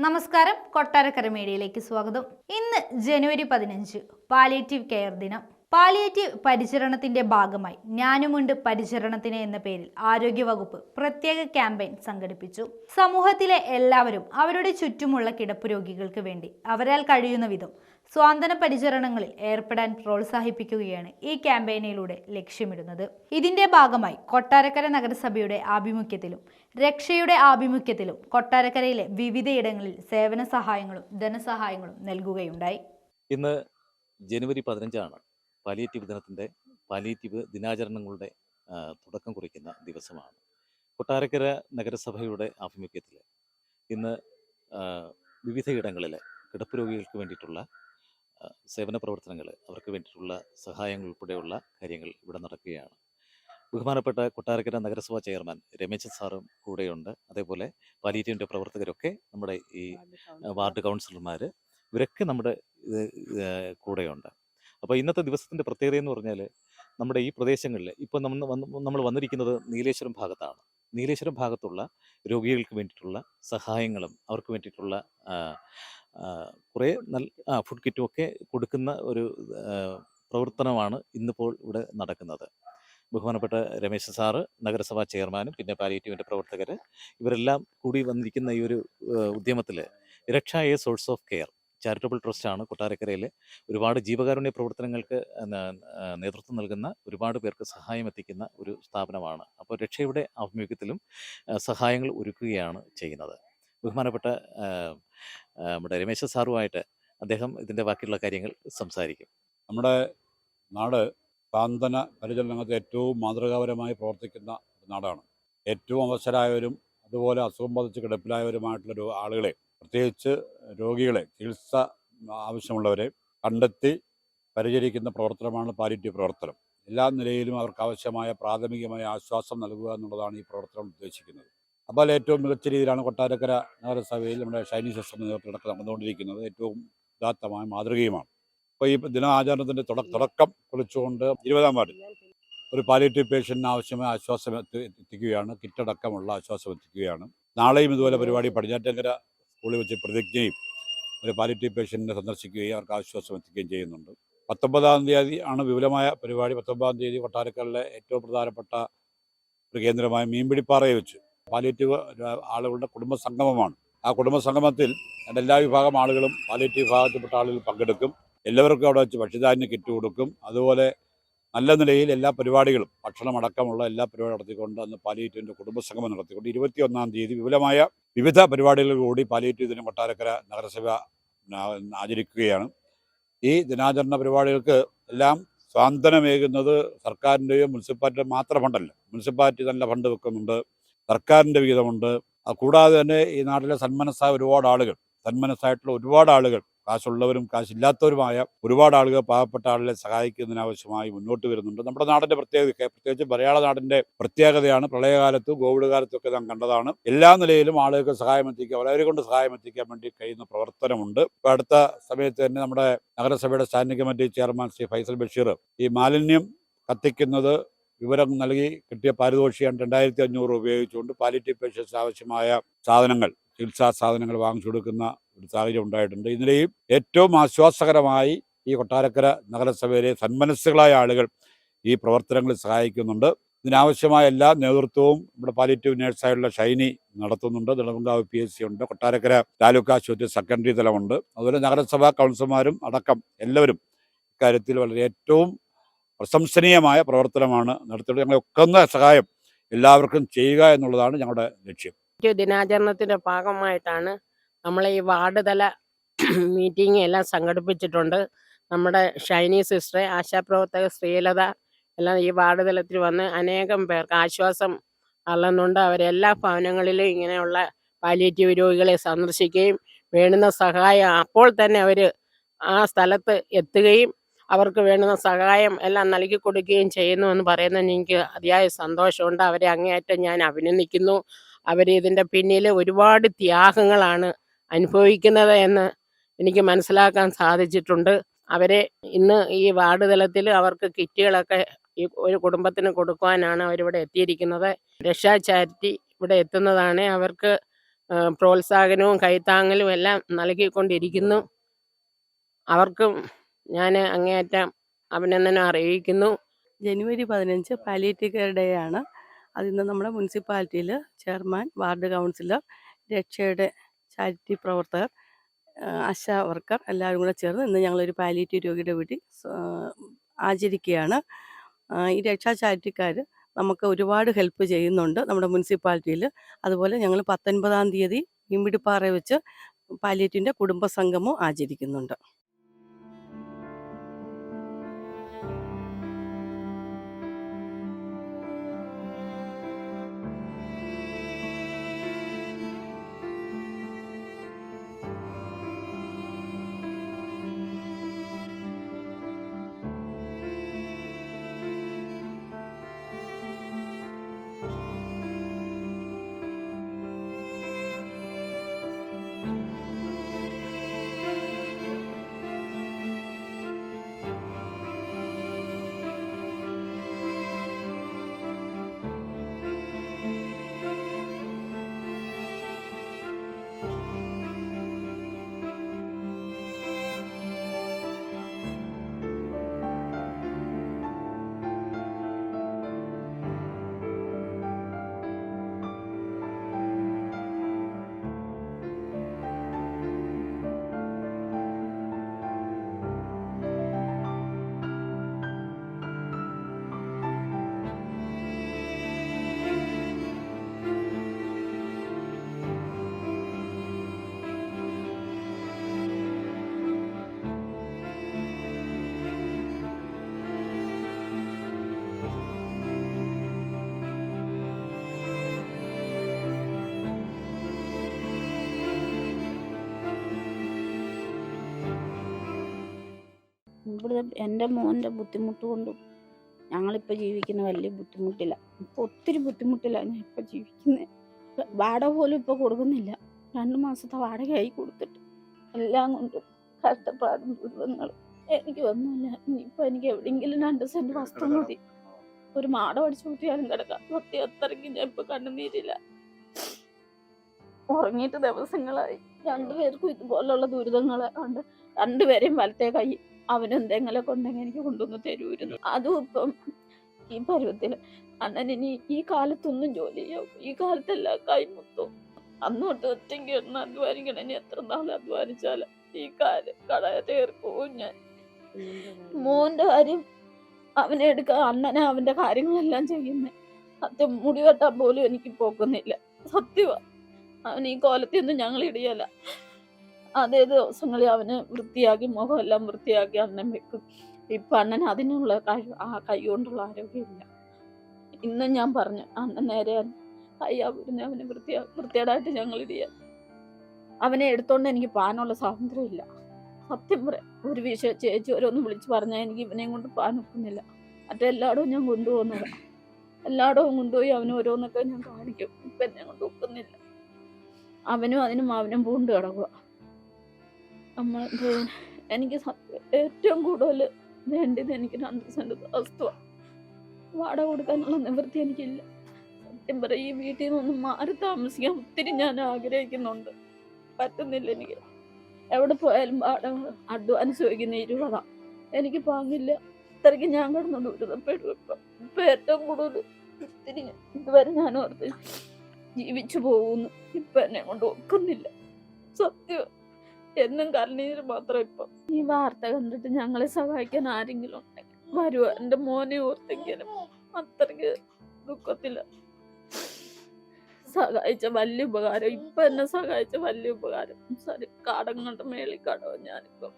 നമസ്കാരം, കൊട്ടാരക്കര മീഡിയയിലേക്ക് സ്വാഗതം. ഇന്ന് ജനുവരി 15, പാലിയേറ്റീവ് കെയർ ദിനം. പാലിയേറ്റീവ് പരിചരണത്തിന്റെ ഭാഗമായി ഞാനുമുണ്ട് പരിചരണത്തിന് എന്ന പേരിൽ ആരോഗ്യവകുപ്പ് പ്രത്യേക ക്യാമ്പയിൻ സംഘടിപ്പിച്ചു. സമൂഹത്തിലെ എല്ലാവരും അവരുടെ ചുറ്റുമുള്ള കിടപ്പ് രോഗികൾക്ക് വേണ്ടി അവരാൽ കഴിയുന്ന വിധം സ്വാന്തന പരിചരണങ്ങളിൽ ഏർപ്പെടാൻ പ്രോത്സാഹിപ്പിക്കുകയാണ് ഈ ക്യാമ്പയിനിലൂടെ ലക്ഷ്യമിടുന്നത്. ഇതിന്റെ ഭാഗമായി കൊട്ടാരക്കര നഗരസഭയുടെ ആഭിമുഖ്യത്തിലും രക്ഷയുടെ ആഭിമുഖ്യത്തിലും കൊട്ടാരക്കരയിലെ വിവിധയിടങ്ങളിൽ സേവന സഹായങ്ങളും ധനസഹായങ്ങളും നൽകുകയുണ്ടായി. ഇന്ന് ജനുവരി 15 പാലിയേറ്റീവ് ദിനത്തിൻ്റെ പാലിയേറ്റീവ് ദിനാചരണങ്ങളുടെ തുടക്കം കുറിക്കുന്ന ദിവസമാണ്. കൊട്ടാരക്കര നഗരസഭയുടെ ആഭിമുഖ്യത്തിൽ ഇന്ന് വിവിധയിടങ്ങളിൽ കിടപ്പ് രോഗികൾക്ക് വേണ്ടിയിട്ടുള്ള സേവന പ്രവർത്തനങ്ങൾ, അവർക്ക് വേണ്ടിയിട്ടുള്ള സഹായങ്ങൾ ഉൾപ്പെടെയുള്ള കാര്യങ്ങൾ ഇവിടെ നടക്കുകയാണ്. ബഹുമാനപ്പെട്ട കൊട്ടാരക്കര നഗരസഭാ ചെയർമാൻ രമേശൻ സാറും കൂടെയുണ്ട്. അതേപോലെ പാലിയേറ്റീവിൻ്റെ പ്രവർത്തകരൊക്കെ നമ്മുടെ ഈ വാർഡ് കൗൺസിലർമാർ ഇവരൊക്കെ നമ്മുടെ കൂടെയുണ്ട്. അപ്പോൾ ഇന്നത്തെ ദിവസത്തിൻ്റെ പ്രത്യേകത എന്ന് പറഞ്ഞാൽ നമ്മുടെ ഈ പ്രദേശങ്ങളിൽ ഇപ്പോൾ നമ്മൾ വന്നിരിക്കുന്നത് നീലേശ്വരം ഭാഗത്താണ്. നീലേശ്വരം ഭാഗത്തുള്ള രോഗികൾക്ക് വേണ്ടിയിട്ടുള്ള സഹായങ്ങളും അവർക്ക് വേണ്ടിയിട്ടുള്ള കുറേ നല്ല ഫുഡ് കിറ്റും ഒക്കെ കൊടുക്കുന്ന ഒരു പ്രവർത്തനമാണ് ഇന്നിപ്പോൾ ഇവിടെ നടക്കുന്നത്. ബഹുമാനപ്പെട്ട രമേശ് സാറ്, നഗരസഭാ ചെയർമാനും പിന്നെ പാലിയേറ്റീവിൻ്റെ പ്രവർത്തകർ ഇവരെല്ലാം കൂടി വന്നിരിക്കുന്ന ഈ ഒരു ഉദ്യമത്തിൽ Raksha a source of care charitable ട്രസ്റ്റാണ് കൊട്ടാരക്കരയിൽ ഒരുപാട് ജീവകാരുണ്യ പ്രവർത്തനങ്ങൾക്ക് നേതൃത്വം നൽകുന്ന, ഒരുപാട് പേർക്ക് സഹായം എത്തിക്കുന്ന ഒരു സ്ഥാപനമാണ്. അപ്പോൾ രക്ഷയുടെ ആഭിമുഖ്യത്തിലും സഹായങ്ങൾ ഒരുക്കുകയാണ് ചെയ്യുന്നത്. ബഹുമാനപ്പെട്ട നമ്മുടെ രമേശ സാറുമായിട്ട് അദ്ദേഹം ഇതിൻ്റെ ബാക്കിയുള്ള കാര്യങ്ങൾ സംസാരിക്കും. നമ്മുടെ നാട് സാന്ത്വന പരിചരണരംഗത്ത് ഏറ്റവും മാതൃകാപരമായി പ്രവർത്തിക്കുന്ന നാടാണ്. ഏറ്റവും അവശരായവരും അതുപോലെ അസുഖം ബാധിച്ച് കിടപ്പിലായവരുമായിട്ടുള്ള ആളുകളെ, പ്രത്യേകിച്ച് രോഗികളെ, ചികിത്സ ആവശ്യമുള്ളവരെ കണ്ടെത്തി പരിചരിക്കുന്ന പ്രവർത്തനമാണ് പാലിയേറ്റീവ് പ്രവർത്തനം. എല്ലാ നിലയിലും അവർക്ക് ആവശ്യമായ പ്രാഥമികമായ ആശ്വാസം നൽകുക എന്നുള്ളതാണ് ഈ പ്രവർത്തനം ഉദ്ദേശിക്കുന്നത്. അപ്പോൾ ഏറ്റവും മികച്ച രീതിയിലാണ് കൊട്ടാരക്കര നഗരസഭയിൽ നമ്മുടെ ഷൈനി സിസ്റ്റർ നേതൃത്വം നടന്നുകൊണ്ടിരിക്കുന്നത്. ഏറ്റവും ഉദാത്തമായ മാതൃകയുമാണ്. അപ്പോൾ ഈ ദിനാചരണത്തിൻ്റെ തുടക്കം കുറിച്ചുകൊണ്ട് 20-ാം വാർഡിൽ ഒരു പാലിയേറ്റീവ് പേഷ്യൻറ്റിന് ആവശ്യമായ ആശ്വാസം എത്തിക്കുകയാണ്. കിറ്റടക്കമുള്ള ആശ്വാസം എത്തിക്കുകയാണ്. നാളെയും ഇതുപോലെ പരിപാടി പടിഞ്ഞാറ്റങ്കര സ്കൂളിൽ വെച്ച് പ്രതിജ്ഞയും ഒരു പാലിയേറ്റീവ് പേഷ്യൻറ്റിനെ സന്ദർശിക്കുകയും അവർക്ക് ആശ്വാസം എത്തിക്കുകയും ചെയ്യുന്നുണ്ട്. 19-ാം തീയതി ആണ് വിപുലമായ പരിപാടി. 19-ാം തീയതി കൊട്ടാരക്കരയിലെ ഏറ്റവും പ്രധാനപ്പെട്ട ഒരു കേന്ദ്രമായ മീൻപിടിപ്പാറയെ വെച്ച് പാലിയേറ്റീവ് ആളുകളുടെ കുടുംബ സംഗമമാണ്. ആ കുടുംബ സംഗമത്തിൽ എല്ലാ വിഭാഗം ആളുകളും പാലിയേറ്റീവ് വിഭാഗത്തിൽപ്പെട്ട ആളുകൾ പങ്കെടുക്കും. എല്ലാവർക്കും അവിടെ വെച്ച് ഭക്ഷ്യധാന്യ കിറ്റ് കൊടുക്കും. അതുപോലെ നല്ല നിലയിൽ എല്ലാ പരിപാടികളും, ഭക്ഷണം അടക്കമുള്ള എല്ലാ പരിപാടിയും നടത്തിക്കൊണ്ട് അന്ന് പാലിയേറ്റീവിൻ്റെ കുടുംബസംഗമം നടത്തിക്കൊണ്ട് 21-ാം തീയതി വിപുലമായ വിവിധ പരിപാടികളോടുകൂടി പാലിയേറ്റീവ് ദിനം കൊട്ടാരക്കര നഗരസഭ ആചരിക്കുകയാണ്. ഈ ദിനാചരണ പരിപാടികൾക്ക് എല്ലാം സ്വാന്തനമേകുന്നത് സർക്കാരിൻ്റെയോ മുനിസിപ്പാലിറ്റിയുടെ മാത്രം ഫണ്ടല്ല. മുനിസിപ്പാലിറ്റി നല്ല ഫണ്ട് വെക്കുന്നുണ്ട്, സർക്കാരിൻ്റെ വിഹിതമുണ്ട്. കൂടാതെ തന്നെ ഈ നാട്ടിലെ സന്മനസ്സായിട്ടുള്ള ഒരുപാട് ആളുകൾ, കാശുള്ളവരും കാശില്ലാത്തവരുമായ ഒരുപാട് ആളുകൾ പാവപ്പെട്ട ആളുകളെ സഹായിക്കുന്നതിനാവശ്യമായി മുന്നോട്ട് വരുന്നുണ്ട്. നമ്മുടെ നാടിൻ്റെ പ്രത്യേകിച്ച് മലയാള നാടിൻ്റെ പ്രത്യേകതയാണ്. പ്രളയകാലത്തും കോവിഡ് കാലത്തൊക്കെ നാം കണ്ടതാണ്. എല്ലാ നിലയിലും ആളുകൾക്ക് സഹായം എത്തിക്കുക, അവരെ കൊണ്ട് സഹായം എത്തിക്കാൻ വേണ്ടി കഴിയുന്ന പ്രവർത്തനമുണ്ട്. ഇപ്പോൾ അടുത്ത സമയത്ത് തന്നെ നമ്മുടെ നഗരസഭയുടെ standing committee chairman Shri Faisal Basheer ഈ മാലിന്യം കത്തിക്കുന്നത് വിവരം നൽകി കിട്ടിയ പാരിതോഷികം 2500 ഉപയോഗിച്ചുകൊണ്ട് പാലിയേറ്റീവ് പേഷ്യൻസ് ആവശ്യമായ സാധനങ്ങൾ, ചികിത്സാ സാധനങ്ങൾ വാങ്ങിച്ചു കൊടുക്കുന്ന ഒരു സാഹചര്യം ഉണ്ടായിട്ടുണ്ട്. ഇതിനെയും ഏറ്റവും ആശ്വാസകരമായി ഈ കൊട്ടാരക്കര നഗരസഭയിലെ സന്മനസ്സുകളായ ആളുകൾ ഈ പ്രവർത്തനങ്ങളിൽ സഹായിക്കുന്നുണ്ട്. ഇതിനാവശ്യമായ എല്ലാ നേതൃത്വവും ഇവിടെ പാലിയേറ്റീവ് നേഴ്സായിട്ടുള്ള ഷൈനി നടത്തുന്നുണ്ട്. നെടുമങ്കാവ് PSC ഉണ്ട്, കൊട്ടാരക്കര താലൂക്ക് ആശുപത്രി സെക്കൻഡറി തലമുണ്ട്. അതുപോലെ നഗരസഭാ കൗൺസിലർമാരും അടക്കം എല്ലാവരും ഇക്കാര്യത്തിൽ വളരെ ഏറ്റവും പ്രശംസനീയമായ പ്രവർത്തനമാണ് നടത്തിയത്. ഞങ്ങളെ ഒക്കുന്ന സഹായം എല്ലാവർക്കും ചെയ്യുക എന്നുള്ളതാണ് ഞങ്ങളുടെ ലക്ഷ്യം. ദിനാചരണത്തിന്റെ ഭാഗമായിട്ടാണ് നമ്മൾ ഈ വാർഡ് തല മീറ്റിംഗ് എല്ലാം സംഘടിപ്പിച്ചിട്ടുണ്ട്. നമ്മുടെ ഷൈനി സിസ്റ്റർ, ആശാപ്രവർത്തക ശ്രീലത എല്ലാം ഈ വാർഡ് തലത്തിൽ വന്ന് അനേകം പേർക്ക് ആശ്വാസം അള്ളുന്നുണ്ട്. അവരെല്ലാ ഭവനങ്ങളിലും ഇങ്ങനെയുള്ള പാലിയേറ്റീവ് രോഗികളെ സന്ദർശിക്കുകയും വേണ്ടുന്ന സഹായം അപ്പോൾ തന്നെ അവർ ആ സ്ഥലത്ത് എത്തുകയും അവർക്ക് വേണ്ടുന്ന സഹായം എല്ലാം നൽകി കൊടുക്കുകയും ചെയ്യുന്നു എന്ന് പറയുന്നതിന് എനിക്ക് അതിയായ സന്തോഷമുണ്ട്. അവരെ അങ്ങേയറ്റം ഞാൻ അഭിനന്ദിക്കുന്നു. ഇതിൻ്റെ പിന്നിൽ ഒരുപാട് ത്യാഗങ്ങളാണ് അനുഭവിക്കുന്നത് എന്ന് എനിക്ക് മനസ്സിലാക്കാൻ സാധിച്ചിട്ടുണ്ട്. അവരെ ഇന്ന് ഈ വാർഡ് തലത്തിൽ അവർക്ക് കിറ്റുകളൊക്കെ ഈ ഒരു കുടുംബത്തിന് കൊടുക്കുവാനാണ് അവരിവിടെ എത്തിയിരിക്കുന്നത്. രക്ഷാ ചാരിറ്റി ഇവിടെ എത്തുന്നതാണ്. അവർക്ക് പ്രോത്സാഹനവും കൈത്താങ്ങലും എല്ലാം നൽകിക്കൊണ്ടിരിക്കുന്നു. അവർക്കും ഞാൻ അങ്ങേയറ്റം അഭിനന്ദനം അറിയിക്കുന്നു. ജനുവരി 15 പാലിയേറ്റീവ് കെയർ ഡേ ആണ്. അതിന്ന് നമ്മുടെ മുനിസിപ്പാലിറ്റിയിൽ ചെയർമാൻ, വാർഡ് കൗൺസിലർ, രക്ഷയുടെ ചാരിറ്റി പ്രവർത്തകർ, ആശാ വർക്കർ എല്ലാവരും കൂടെ ചേർന്ന് ഇന്ന് ഞങ്ങളൊരു പാലിയേറ്റീവ് രോഗിയുടെ വീട്ടിൽ ആചരിക്കുകയാണ്. ഈ രക്ഷാ ചാരിറ്റിക്കാർ നമുക്ക് ഒരുപാട് ഹെൽപ്പ് ചെയ്യുന്നുണ്ട് നമ്മുടെ മുനിസിപ്പാലിറ്റിയിൽ. അതുപോലെ ഞങ്ങൾ 19-ാം തീയതി മീൻപിടിപ്പാറ വെച്ച് പാലിയേറ്റീവിൻ്റെ കുടുംബ സംഗമവും ആചരിക്കുന്നുണ്ട്. ഇവിടെ എൻ്റെ മോൻ്റെ ബുദ്ധിമുട്ട് കൊണ്ടും ഞങ്ങളിപ്പോൾ ജീവിക്കുന്ന വലിയ ബുദ്ധിമുട്ടില്ല. ഇപ്പോൾ ഒത്തിരി ബുദ്ധിമുട്ടില്ല ഞാൻ ഇപ്പോൾ ജീവിക്കുന്നത്. വാടക പോലും ഇപ്പോൾ കൊടുക്കുന്നില്ല. 2 മാസത്തെ വാടകയായി കൊടുത്തിട്ട് എല്ലാം കൊണ്ടും കഷ്ടപ്പാടും ദുരിതങ്ങളും. എനിക്ക് ഒന്നുമില്ല. ഇനിയിപ്പോൾ എനിക്ക് എവിടെയെങ്കിലും 2 സെൻറ്റ് വസ്തു മതി. ഒരു മാടം അടിച്ചു കൂട്ടിയാലും കിടക്കാം. സത്യം അത്രയ്ക്ക് ഞാൻ ഇപ്പോൾ കണ്ണുനീരില്ല. ഉറങ്ങിയിട്ട് ദിവസങ്ങളായി. 2 പേർക്കും ഇതുപോലുള്ള ദുരിതങ്ങൾ ഉണ്ട്. 2 പേരെയും വലത്തെ കൈ അവനെന്തെങ്കിലുമൊക്കെ ഉണ്ടെങ്കിൽ എനിക്ക് കൊണ്ടുവന്ന് തരുമായിരുന്നു. അതും ഇപ്പം ഈ പരുവത്തിൽ അണ്ണൻ ഇനി ഈ കാലത്തൊന്നും ജോലി ചെയ്യാം. ഈ കാലത്തെല്ലാം കൈമുത്തും. അന്നോട്ട് ഒറ്റയ്ക്ക് ഒന്ന് അധ്വാനിക്കണം. ഇനി എത്ര നാൾ അധ്വാനിച്ചാലും ഈ കാര്യം തീർക്കും. ഞാൻ മോന്റെ കാര്യം അവനെ എടുക്കാൻ അണ്ണനെ അവന്റെ കാര്യങ്ങളെല്ലാം ചെയ്യുന്നേ. സത്യം മുടി വെട്ടാൻ പോലും എനിക്ക് പോക്കുന്നില്ല. സത്യമാ. അവൻ ഈ കോലത്തൊന്നും ഞങ്ങൾ ഇടിയല്ല. അതേ ദിവസങ്ങളിൽ അവന് വൃത്തിയാക്കി മുഖമെല്ലാം വൃത്തിയാക്കി അണ്ണൻ വെക്കും. ഇപ്പം അണ്ണൻ അതിനുള്ള കൈ കൊണ്ടുള്ള ആരോഗ്യമില്ല. ഇന്നും ഞാൻ പറഞ്ഞു അണ്ണൻ നേരെ കയ്യാവുന്ന അവന് വൃത്തിയേടായിട്ട് ഞങ്ങൾ ഇടിയാൽ. അവനെ എടുത്തോണ്ട് എനിക്ക് പാനുള്ള സ്വാതന്ത്ര്യമില്ല. സത്യം പറയാം. ഒരു വിഷയം ചേച്ചി ഓരോന്ന് വിളിച്ച് പറഞ്ഞാൽ എനിക്ക് ഇവനെയും കൊണ്ട് പാൻ ഒക്കുന്നില്ല. മറ്റെല്ലായിടവും ഞാൻ കൊണ്ടുപോകുന്നത്. എല്ലായിടവും കൊണ്ടുപോയി അവന് ഓരോന്നൊക്കെ ഞാൻ കാണിക്കും. ഇപ്പം എന്നെ കൊണ്ട് ഒക്കുന്നില്ല. അവനും അവനും പൂണ്ട് കിടക്കുക. നമ്മൾ എനിക്ക് ഏറ്റവും കൂടുതൽ വേണ്ടത് എനിക്ക് 2 സെൻറ്റ് വസ്തുവാണ്. വാടക കൊടുക്കാനുള്ള നിവൃത്തി എനിക്കില്ല. സത്യം പറയാം. ഈ വീട്ടിൽ നിന്നൊന്നും മാറി താമസിക്കാൻ ഒത്തിരി ഞാൻ ആഗ്രഹിക്കുന്നുണ്ട്. പറ്റുന്നില്ല എനിക്ക്. എവിടെ പോയാലും വാടക അഡ്വാൻസ് ചോദിക്കുന്ന 20. എനിക്ക് പാങ്ങില്ല. ഇത്രയ്ക്ക് ഞാൻ കിടന്നു ദുരിതപ്പെടും. ഇപ്പം ഏറ്റവും കൂടുതൽ ഒത്തിരി ഇതുവരെ ഞാൻ ഓർത്ത് ജീവിച്ചു പോകുന്നു. ഇപ്പം എന്നെ കൊണ്ട് ഒക്കുന്നില്ല. സത്യം. എന്നും കണ്ണീര് മാത്രം. ഇപ്പം ഈ വാർത്ത കണ്ടിട്ട് ഞങ്ങളെ സഹായിക്കാൻ ആരെങ്കിലും ഉണ്ടെങ്കിൽ വരുക. എൻ്റെ മോനെ ഓർത്തെങ്കിലും അത്രയ്ക്ക് ദുഃഖത്തില്ല. സഹായിച്ച വലിയ ഉപകാരം. ഇപ്പൊ എന്നെ സഹായിച്ച വലിയ ഉപകാരം. കടങ്ങളുടെ മേളിൽ കടവും ഞാനിപ്പം.